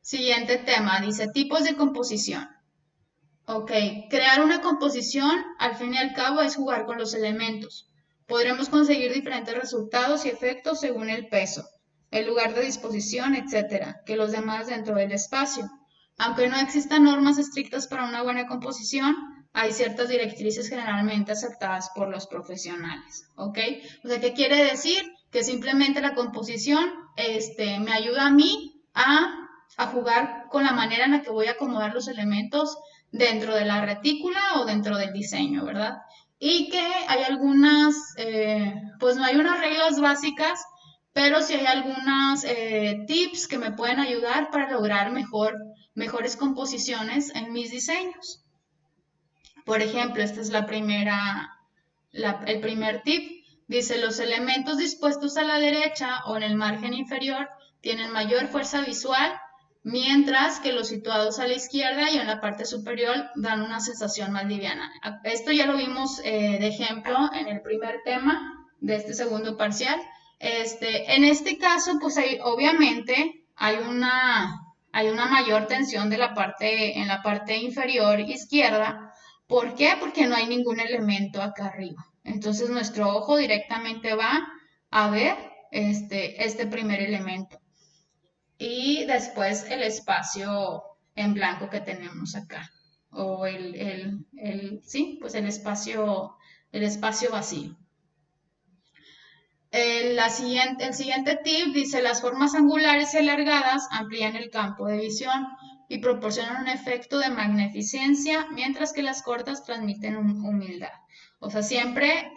Siguiente tema, dice tipos de composición. Ok, crear una composición al fin y al cabo es jugar con los elementos. Podremos conseguir diferentes resultados y efectos según el peso, el lugar de disposición, etcétera, que los demás dentro del espacio. Aunque no existan normas estrictas para una buena composición, hay ciertas directrices generalmente aceptadas por los profesionales. ¿Ok? O sea, ¿qué quiere decir? Que simplemente la composición me ayuda a mí a jugar con la manera en la que voy a acomodar los elementos dentro de la retícula o dentro del diseño, ¿verdad? Y que hay algunas, pues no hay unas reglas básicas, pero sí hay algunas tips que me pueden ayudar para lograr mejores composiciones en mis diseños. Por ejemplo, esta es el primer tip. Dice, los elementos dispuestos a la derecha o en el margen inferior tienen mayor fuerza visual, mientras que los situados a la izquierda y en la parte superior dan una sensación más liviana. Esto ya lo vimos de ejemplo en el primer tema de este segundo parcial. En este caso, pues obviamente hay una mayor tensión en la parte inferior izquierda. ¿Por qué? Porque no hay ningún elemento acá arriba. Entonces nuestro ojo directamente va a ver este primer elemento. Y después el espacio en blanco que tenemos acá. O sí, pues el espacio vacío. El siguiente tip dice, las formas angulares y alargadas amplían el campo de visión y proporcionan un efecto de magnificencia, mientras que las cortas transmiten humildad. O sea, siempre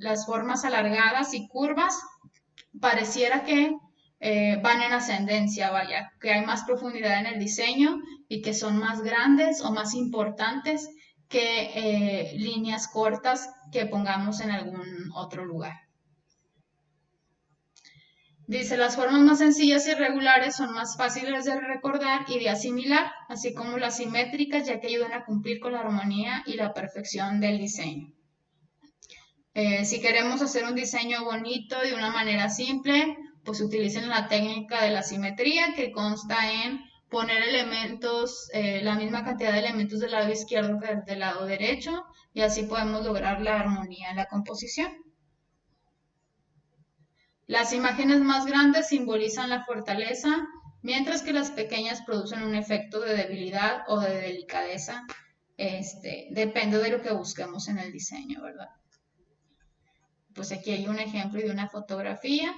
las formas alargadas y curvas pareciera que van en ascendencia, vaya, que hay más profundidad en el diseño y que son más grandes o más importantes que líneas cortas que pongamos en algún otro lugar. Dice, las formas más sencillas y regulares son más fáciles de recordar y de asimilar, así como las simétricas, ya que ayudan a cumplir con la armonía y la perfección del diseño. Si queremos hacer un diseño bonito de una manera simple, pues utilicen la técnica de la simetría, que consta en poner elementos, la misma cantidad de elementos del lado izquierdo que del lado derecho, y así podemos lograr la armonía en la composición. Las imágenes más grandes simbolizan la fortaleza, mientras que las pequeñas producen un efecto de debilidad o de delicadeza. Depende de lo que busquemos en el diseño, ¿verdad? Pues aquí hay un ejemplo de una fotografía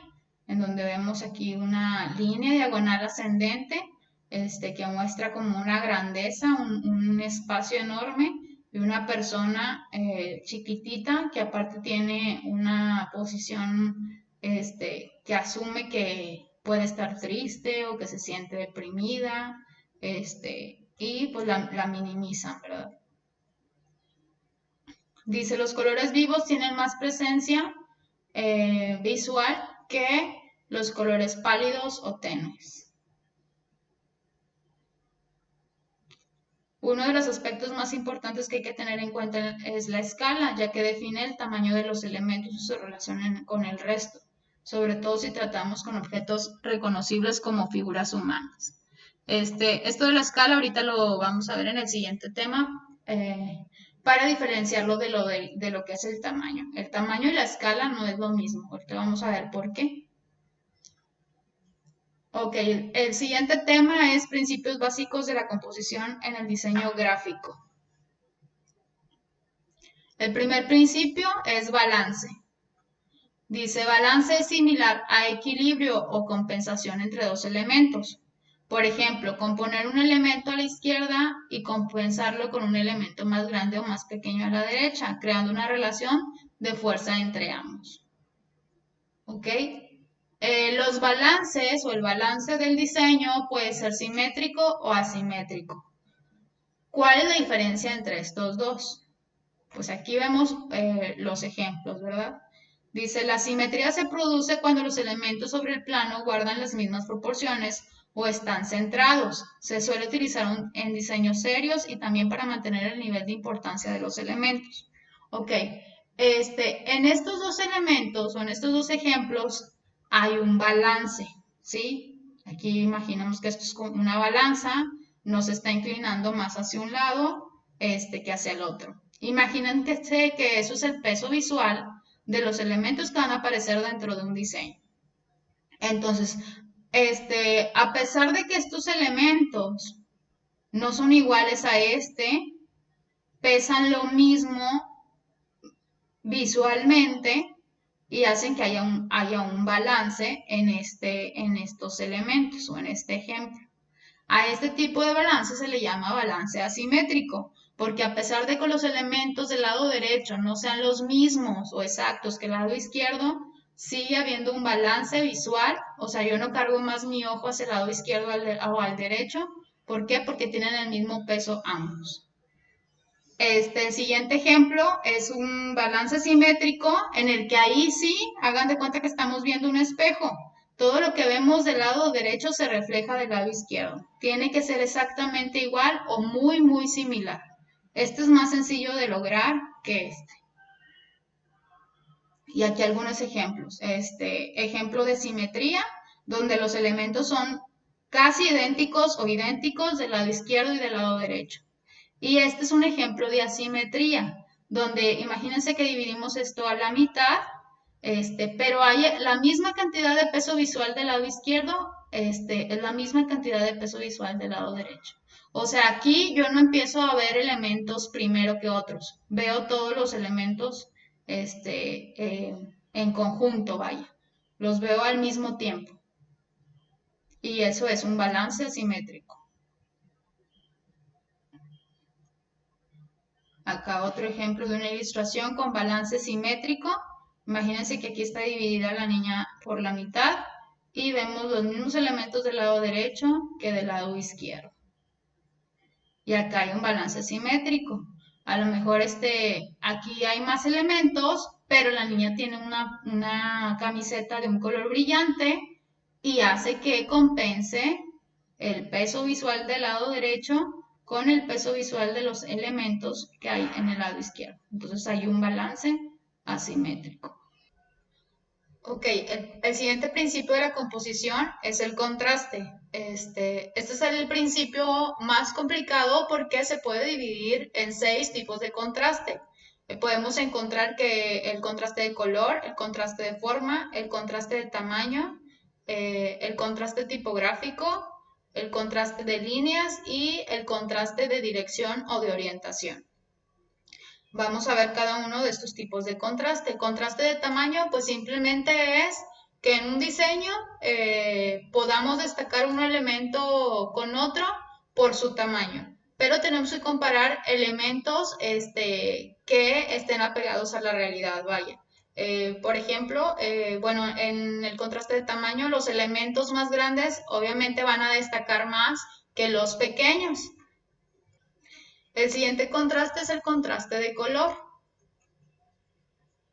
en donde vemos aquí una línea diagonal ascendente que muestra como una grandeza, un espacio enorme y una persona chiquitita que aparte tiene una posición que asume que puede estar triste o que se siente deprimida y pues la minimizan, ¿verdad? Dice, los colores vivos tienen más presencia visual que los colores pálidos o tenues. Uno de los aspectos más importantes que hay que tener en cuenta es la escala, ya que define el tamaño de los elementos y su relación con el resto, sobre todo si tratamos con objetos reconocibles como figuras humanas. Esto de la escala ahorita lo vamos a ver en el siguiente tema, para diferenciarlo de lo que es el tamaño. El tamaño y la escala no es lo mismo. Ahorita vamos a ver por qué. Ok, el siguiente tema es principios básicos de la composición en el diseño gráfico. El primer principio es balance. Dice, balance es similar a equilibrio o compensación entre dos elementos. Por ejemplo, componer un elemento a la izquierda y compensarlo con un elemento más grande o más pequeño a la derecha, creando una relación de fuerza entre ambos. ¿Ok? Los balances o el balance del diseño puede ser simétrico o asimétrico. ¿Cuál es la diferencia entre estos dos? Pues aquí vemos los ejemplos, ¿verdad? Dice, la simetría se produce cuando los elementos sobre el plano guardan las mismas proporciones o están centrados. Se suele utilizar en diseños serios y también para mantener el nivel de importancia de los elementos. Ok, en estos dos elementos o en estos dos ejemplos hay un balance, ¿sí? Aquí imaginemos que esto es como una balanza, nos está inclinando más hacia un lado que hacia el otro. Imaginen que eso es el peso visual de los elementos que van a aparecer dentro de un diseño. Entonces, a pesar de que estos elementos no son iguales a pesan lo mismo visualmente y hacen que haya un balance en estos elementos o en este ejemplo. A este tipo de balance se le llama balance asimétrico, porque a pesar de que los elementos del lado derecho no sean los mismos o exactos que el lado izquierdo, sigue habiendo un balance visual, o sea, yo no cargo más mi ojo hacia el lado izquierdo o al derecho. ¿Por qué? Porque tienen el mismo peso ambos. El siguiente ejemplo es un balance simétrico en el que ahí sí, hagan de cuenta que estamos viendo un espejo. Todo lo que vemos del lado derecho se refleja del lado izquierdo. Tiene que ser exactamente igual o muy, muy similar. Este es más sencillo de lograr que este. Y aquí algunos ejemplos. Ejemplo de simetría, donde los elementos son casi idénticos o idénticos del lado izquierdo y del lado derecho. Y este es un ejemplo de asimetría, donde imagínense que dividimos esto a la mitad, pero hay la misma cantidad de peso visual del lado izquierdo, es la misma cantidad de peso visual del lado derecho. O sea, aquí yo no empiezo a ver elementos primero que otros, veo todos los elementos en conjunto, vaya, los veo al mismo tiempo. Y eso es un balance asimétrico. Acá otro ejemplo de una ilustración con balance simétrico. Imagínense que aquí está dividida la niña por la mitad y vemos los mismos elementos del lado derecho que del lado izquierdo. Y acá hay un balance simétrico. A lo mejor aquí hay más elementos, pero la niña tiene una camiseta de un color brillante y hace que compense el peso visual del lado derecho con el peso visual de los elementos que hay en el lado izquierdo. Entonces hay un balance asimétrico. Ok, el siguiente principio de la composición es el contraste. Este es el principio más complicado porque se puede dividir en 6 tipos de contraste. Podemos encontrar que el contraste de color, el contraste de forma, el contraste de tamaño, el contraste tipográfico, el contraste de líneas y el contraste de dirección o de orientación. Vamos a ver cada uno de estos tipos de contraste. El contraste de tamaño, pues simplemente es que en un diseño podamos destacar un elemento con otro por su tamaño. Pero tenemos que comparar elementos que estén apegados a la realidad, vaya. Por ejemplo, bueno, en el contraste de tamaño, los elementos más grandes obviamente van a destacar más que los pequeños. El siguiente contraste es el contraste de color.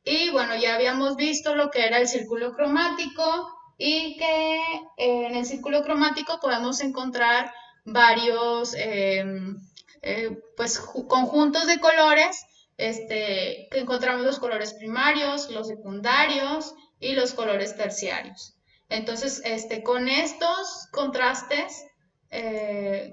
Y bueno, ya habíamos visto lo que era el círculo cromático y que en el círculo cromático podemos encontrar varios pues, conjuntos de colores, que encontramos los colores primarios, los secundarios y los colores terciarios. Entonces, con estos contrastes,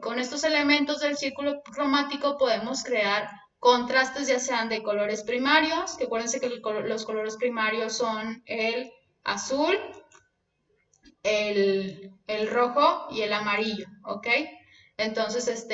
con estos elementos del círculo cromático podemos crear contrastes ya sean de colores primarios, que acuérdense que los colores primarios son el azul, el rojo y el amarillo, ¿ok? Entonces,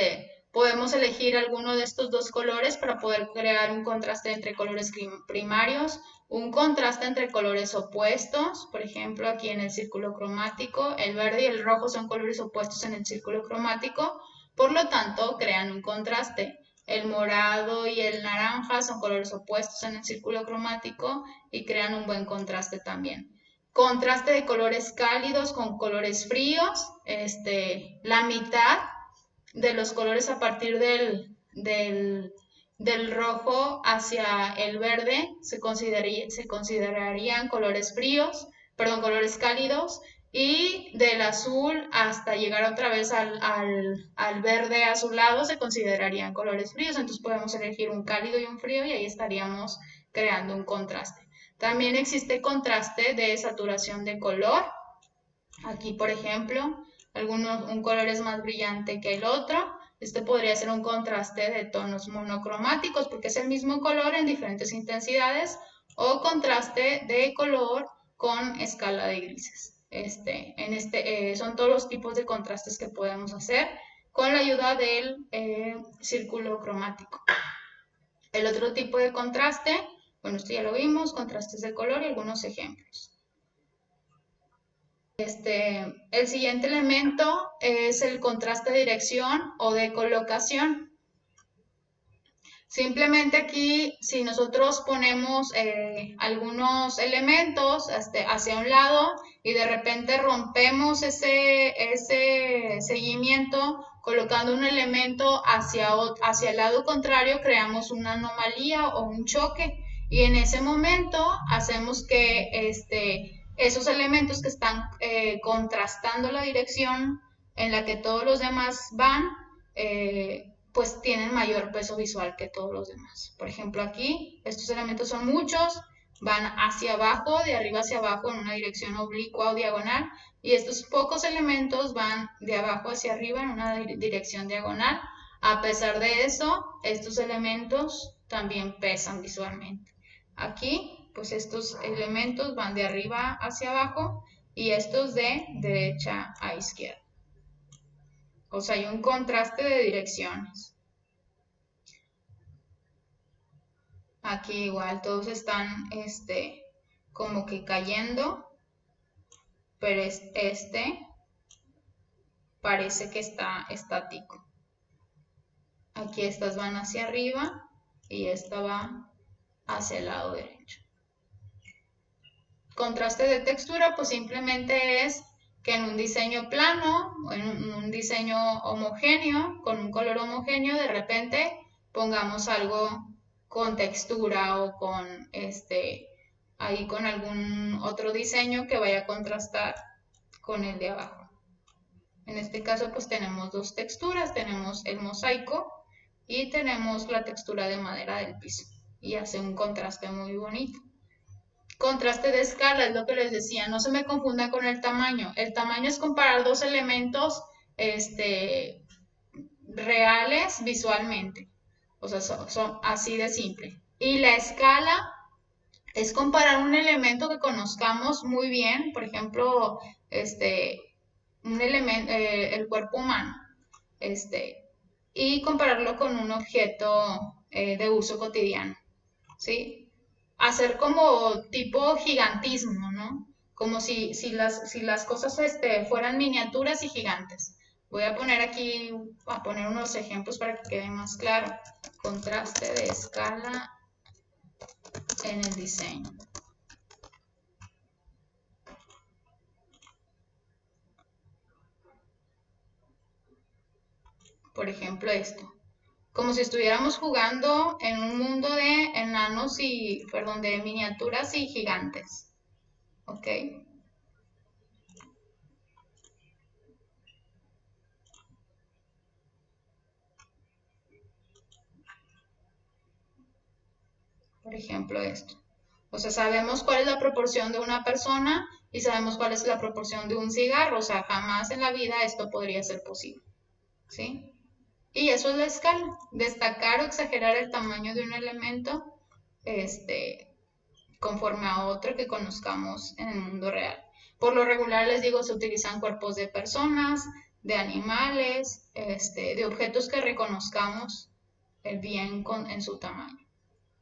podemos elegir alguno de estos dos colores para poder crear un contraste entre colores primarios, un contraste entre colores opuestos, por ejemplo, aquí en el círculo cromático, el verde y el rojo son colores opuestos en el círculo cromático, por lo tanto, crean un contraste. El morado y el naranja son colores opuestos en el círculo cromático y crean un buen contraste también. Contraste de colores cálidos con colores fríos, la mitad de los colores a partir del rojo hacia el verde se considerarían colores fríos, perdón, colores cálidos, y del azul hasta llegar otra vez al verde azulado se considerarían colores fríos. Entonces podemos elegir un cálido y un frío y ahí estaríamos creando un contraste. También existe contraste de saturación de color. Aquí, por ejemplo, un color es más brillante que el otro. Este podría ser un contraste de tonos monocromáticos porque es el mismo color en diferentes intensidades, o contraste de color con escala de grises. Son todos los tipos de contrastes que podemos hacer con la ayuda del círculo cromático. El otro tipo de contraste, bueno, esto ya lo vimos, contrastes de color y algunos ejemplos. El siguiente elemento es el contraste de dirección o de colocación. Simplemente aquí, si nosotros ponemos algunos elementos hacia un lado y de repente rompemos ese seguimiento colocando un elemento hacia el lado contrario, creamos una anomalía o un choque, y en ese momento hacemos que esos elementos que están contrastando la dirección en la que todos los demás van, pues tienen mayor peso visual que todos los demás. Por ejemplo, aquí estos elementos son muchos, van hacia abajo, de arriba hacia abajo en una dirección oblicua o diagonal, y estos pocos elementos van de abajo hacia arriba en una dirección diagonal. A pesar de eso, estos elementos también pesan visualmente. Aquí, pues estos elementos van de arriba hacia abajo y estos de derecha a izquierda. O sea, hay un contraste de direcciones. Aquí igual todos están como que cayendo, pero parece que está estático. Aquí estas van hacia arriba y esta va hacia el lado derecho. Contraste de textura, pues simplemente es que en un diseño plano o en un diseño homogéneo, con un color homogéneo, de repente pongamos algo con textura o con ahí con algún otro diseño que vaya a contrastar con el de abajo. En este caso pues tenemos dos texturas, tenemos el mosaico y tenemos la textura de madera del piso, y hace un contraste muy bonito. Contraste de escala es lo que les decía, no se me confunda con el tamaño. El tamaño es comparar dos elementos reales visualmente. O sea, son así de simple. Y la escala es comparar un elemento que conozcamos muy bien, por ejemplo, un elemento, el cuerpo humano, y compararlo con un objeto de uso cotidiano, ¿sí? Hacer como tipo gigantismo, ¿no? Como si las cosas fueran miniaturas y gigantes. Voy a poner aquí, unos ejemplos para que quede más claro. Contraste de escala en el diseño. Por ejemplo, esto. Como si estuviéramos jugando en un mundo de de miniaturas y gigantes. ¿Ok? Por ejemplo, esto. O sea, sabemos cuál es la proporción de una persona y sabemos cuál es la proporción de un cigarro. O sea, jamás en la vida esto podría ser posible. ¿Sí? Y eso es la escala. Destacar o exagerar el tamaño de un elemento conforme a otro que conozcamos en el mundo real. Por lo regular, les digo, se utilizan cuerpos de personas, de animales, de objetos que reconozcamos bien en su tamaño.